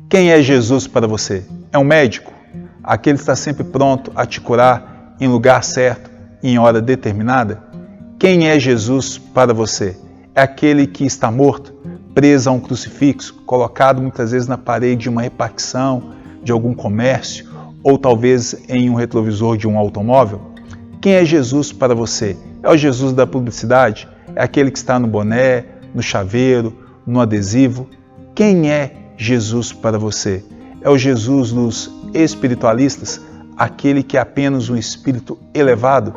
Quem é Jesus para você? É um médico? Aquele que está sempre pronto a te curar em lugar certo e em hora determinada? Quem é Jesus para você? É aquele que está morto, preso a um crucifixo, colocado muitas vezes na parede de uma repartição, de algum comércio, ou talvez em um retrovisor de um automóvel? Quem é Jesus para você? É o Jesus da publicidade? É aquele que está no boné, no chaveiro, no adesivo? Quem é Jesus para você? É o Jesus dos espiritualistas? Aquele que é apenas um espírito elevado?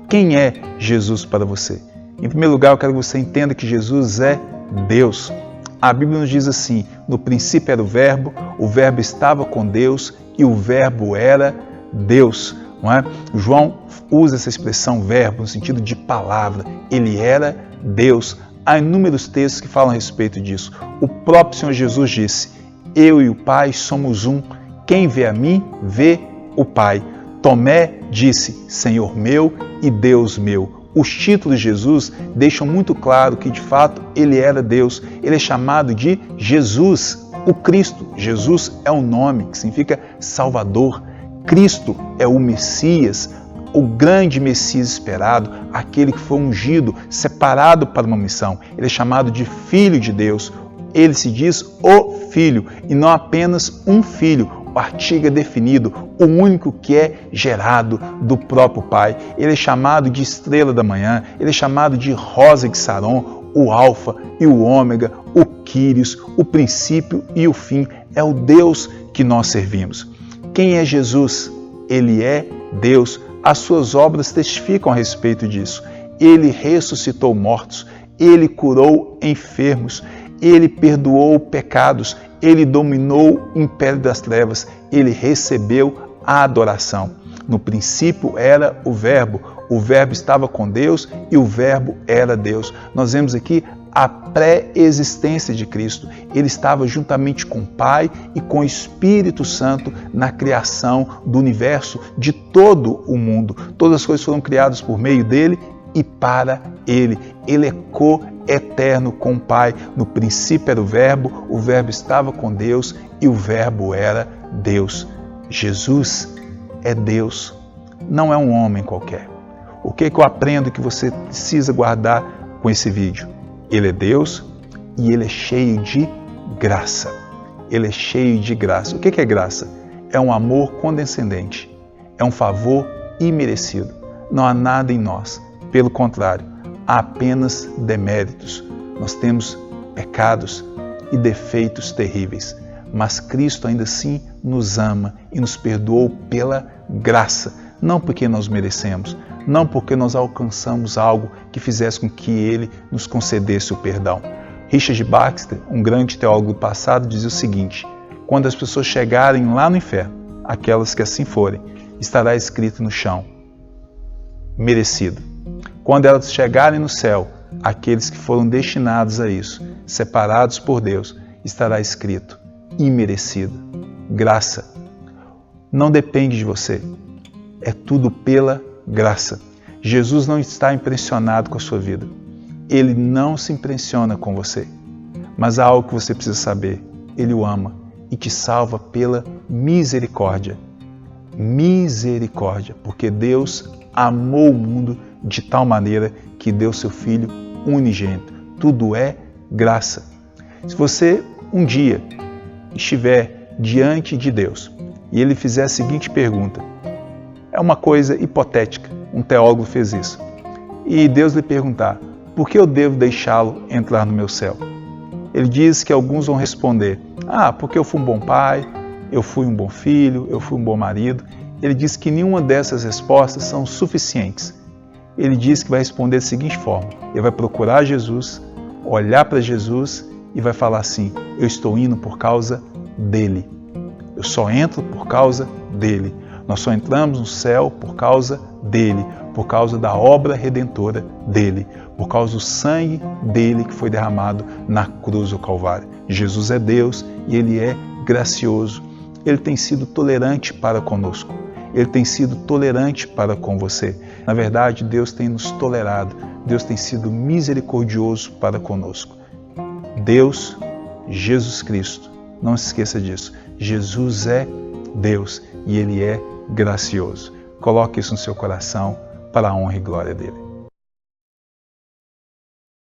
Quem é Jesus para você? Em primeiro lugar, eu quero que você entenda que Jesus é Deus. A Bíblia nos diz assim: no princípio era o Verbo estava com Deus e o Verbo era Deus. Não é? João usa essa expressão verbo no sentido de palavra. Ele era Deus. Há inúmeros textos que falam a respeito disso. O próprio Senhor Jesus disse: eu e o Pai somos um. Quem vê a mim, vê o Pai. Tomé disse: Senhor meu e Deus meu. Os títulos de Jesus deixam muito claro que, de fato, ele era Deus. Ele é chamado de Jesus, o Cristo. Jesus é um nome que significa Salvador. Cristo é o Messias, o grande Messias esperado, aquele que foi ungido, separado para uma missão. Ele é chamado de Filho de Deus. Ele se diz o Filho, e não apenas um filho. O artigo é definido, o único que é gerado do próprio Pai. Ele é chamado de Estrela da Manhã, ele é chamado de Rosa de Saron, o Alfa e o Ômega, o Quírios, o princípio e o fim. É o Deus que nós servimos. Quem é Jesus? Ele é Deus. As suas obras testificam a respeito disso. Ele ressuscitou mortos, ele curou enfermos, ele perdoou pecados, ele dominou o império das trevas, ele recebeu a adoração. No princípio era o Verbo estava com Deus e o Verbo era Deus. Nós vemos aqui a pré-existência de Cristo. Ele estava juntamente com o Pai e com o Espírito Santo na criação do universo, de todo o mundo. Todas as coisas foram criadas por meio dele e para ele. Ele é co-eterno com o Pai. No princípio era o Verbo estava com Deus e o Verbo era Deus. Jesus é Deus, não é um homem qualquer. O que eu aprendo que você precisa guardar com esse vídeo? Ele é Deus e ele é cheio de graça. Ele é cheio de graça. O que é graça? É um amor condescendente, é um favor imerecido. Não há nada em nós, pelo contrário, há apenas deméritos. Nós temos pecados e defeitos terríveis, mas Cristo ainda assim nos ama e nos perdoou pela graça, não porque nós merecemos, não porque nós alcançamos algo que fizesse com que Ele nos concedesse o perdão. Richard Baxter, um grande teólogo do passado, dizia o seguinte: quando as pessoas chegarem lá no inferno, aquelas que assim forem, estará escrito no chão: merecido. Quando elas chegarem no céu, aqueles que foram destinados a isso, separados por Deus, estará escrito: imerecido. Graça. Não depende de você. É tudo pela graça. Jesus não está impressionado com a sua vida. Ele não se impressiona com você. Mas há algo que você precisa saber. Ele o ama e te salva pela misericórdia. Misericórdia, porque Deus amou o mundo de tal maneira que deu seu Filho unigênito. Tudo é graça. Se você um dia estiver diante de Deus e Ele fizer a seguinte pergunta, é uma coisa hipotética, um teólogo fez isso, e Deus lhe perguntar: por que eu devo deixá-lo entrar no meu céu? Ele diz que alguns vão responder: porque eu fui um bom pai, eu fui um bom filho, eu fui um bom marido. Ele diz que nenhuma dessas respostas são suficientes. Ele diz que vai responder da seguinte forma: ele vai procurar Jesus, olhar para Jesus e vai falar assim: eu estou indo por causa dele. Eu só entro por causa dele. Nós só entramos no céu por causa dele, por causa da obra redentora dele, por causa do sangue dele que foi derramado na cruz do Calvário. Jesus é Deus e ele é gracioso. Ele tem sido tolerante para conosco. Ele tem sido tolerante para com você. Na verdade, Deus tem nos tolerado. Deus tem sido misericordioso para conosco. Deus, Jesus Cristo, Não se esqueça disso. Jesus é Deus e Ele é gracioso. Coloque isso no seu coração para a honra e glória dEle.